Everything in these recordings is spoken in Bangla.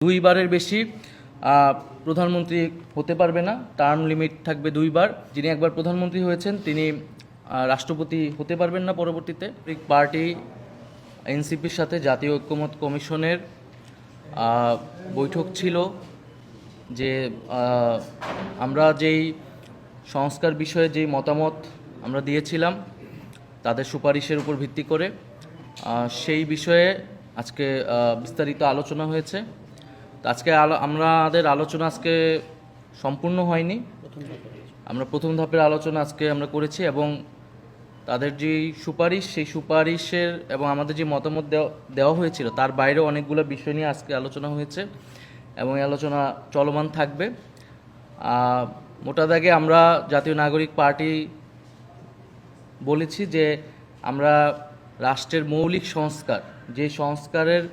দুইবারের বেশি প্রধানমন্ত্রী হতে পারবে না। টার্ম লিমিট থাকবে দুইবার। যিনি একবার প্রধানমন্ত্রী হয়েছেন তিনি রাষ্ট্রপতি হতে পারবেন না পরবর্তীতে। পার্টি এনসিপির সাথে জাতীয় ঐক্যমত্য কমিশনের বৈঠক ছিল যে আমরা যেই সংস্কার বিষয়ে যেই মতামত আমরা দিয়েছিলাম তাদের সুপারিশের উপর ভিত্তি করে সেই বিষয়ে আজকে বিস্তারিত আলোচনা হয়েছে। আজকে আমাদের আলোচনা আজকে সম্পূর্ণ হয়নি। আমরা প্রথম ধাপের আলোচনা আজকে আমরা করেছি এবং তাদের যে সুপারিশ সেই সুপারিশের এবং আমাদের যে মতামত দেওয়া হয়েছিল তার বাইরেও অনেকগুলো বিষয় নিয়ে আজকে আলোচনা হয়েছে এবং এই আলোচনা চলমান থাকবে। মোটা দাগে আমরা জাতীয় নাগরিক পার্টি বলেছি যে আমরা রাষ্ট্রের মৌলিক সংস্কার, যে সংস্কারের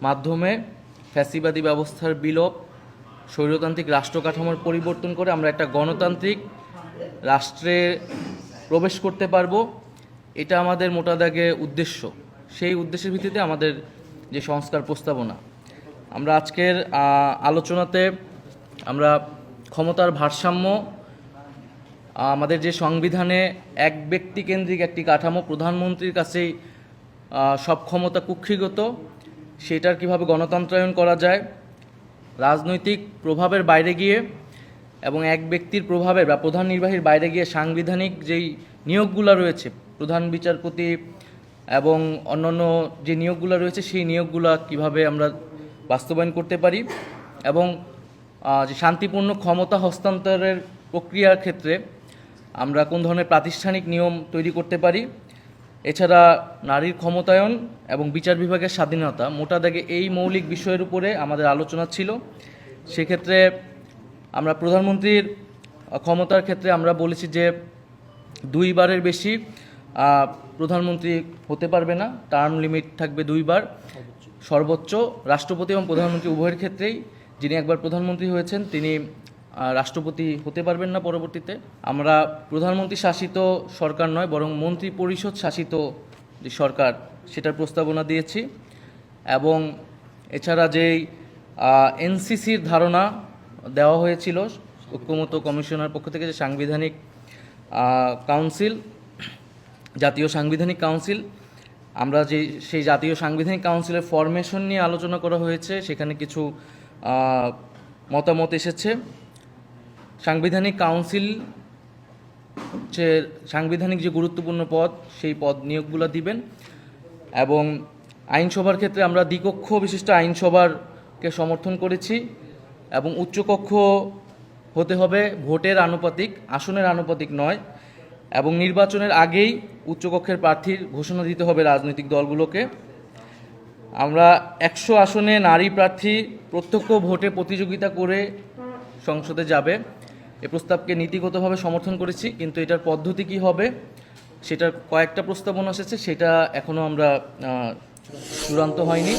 মাধ্যমে ফ্যাসিবাদী ব্যবস্থার বিলোপ, স্বৈরতান্ত্রিক রাষ্ট্র কাঠামোর পরিবর্তন করে আমরা একটা গণতান্ত্রিক রাষ্ট্রে প্রবেশ করতে পারবো, এটা আমাদের মোটা দাগে উদ্দেশ্য। সেই উদ্দেশ্যের ভিত্তিতে আমাদের যে সংস্কার প্রস্তাবনা, আমরা আজকের আলোচনাতে আমরা ক্ষমতার ভারসাম্য, আমাদের যে সংবিধানে এক ব্যক্তি কেন্দ্রিক একটি কাঠামো, প্রধানমন্ত্রীর কাছেই সব ক্ষমতা কুক্ষিগত, সেটার কিভাবে গণতন্ত্রায়ন করা যায়, রাজনৈতিক প্রভাবের বাইরে গিয়ে এবং এক ব্যক্তির প্রভাবের বা প্রধান নির্বাহীর বাইরে গিয়ে সাংবিধানিক যেই নিয়োগগুলো রয়েছে, প্রধান বিচারপতি এবং অন্যান্য যে নিয়োগগুলো রয়েছে সেই নিয়োগগুলো কিভাবে আমরা বাস্তবায়ন করতে পারি এবং যে শান্তিপূর্ণ ক্ষমতা হস্তান্তরের প্রক্রিয়ার ক্ষেত্রে আমরা কোন ধরনের প্রাতিষ্ঠানিক নিয়ম তৈরি করতে পারি, এছাড়া নারীর ক্ষমতায়ন এবং বিচার বিভাগের স্বাধীনতা, মোটা দাগে এই মৌলিক বিষয়ের উপরে আমাদের আলোচনা ছিল। সেক্ষেত্রে আমরা প্রধানমন্ত্রীর ক্ষমতার ক্ষেত্রে আমরা বলেছি যে দুইবারের বেশি প্রধানমন্ত্রী হতে পারবে না। টার্ম লিমিট থাকবে দুইবার সর্বোচ্চ। রাষ্ট্রপতি এবং প্রধানমন্ত্রী উভয়ের ক্ষেত্রেই যিনি একবার প্রধানমন্ত্রী হয়েছেন তিনি রাষ্ট্রপতি হতে পারবেন না পরবর্তীতে। আমরা প্রধানমন্ত্রী শাসিত সরকার নয়, বরং মন্ত্রী পরিষদ শাসিত যে সরকার সেটার প্রস্তাবনা দিয়েছি। এবং এছাড়া যেই এনসিসির ধারণা দেওয়া হয়েছিল ঐক্যমত্য কমিশনের পক্ষ থেকে, যে সাংবিধানিক কাউন্সিল, জাতীয় সাংবিধানিক কাউন্সিল, আমরা সেই জাতীয় সাংবিধানিক কাউন্সিলের ফরমেশন নিয়ে আলোচনা করা হয়েছে। সেখানে কিছু মতামত এসেছে। সাংবিধানিক কাউন্সিল হচ্ছে সাংবিধানিক যে গুরুত্বপূর্ণ পদ, সেই পদ নিয়োগগুলো দিবেন। এবং আইনসভার ক্ষেত্রে আমরা দ্বিকক্ষ বিশিষ্ট আইনসভাকে সমর্থন করেছি এবং উচ্চকক্ষ হতে হবে ভোটের আনুপাতিক, আসনের আনুপাতিক নয়। এবং নির্বাচনের আগেই উচ্চকক্ষের প্রার্থীর ঘোষণা দিতে হবে রাজনৈতিক দলগুলোকে। আমরা 100 আসনে নারী প্রার্থী প্রত্যক্ষ ভোটে প্রতিযোগিতা করে সংসদে যাবে, এ প্রস্তাবকে নীতিগতভাবে সমর্থন করেছি, কিন্তু এটার পদ্ধতি কি হবে সেটার কয়েকটা প্রস্তাবনা এসেছে, সেটা এখনও আমরা চূড়ান্ত হয়নি।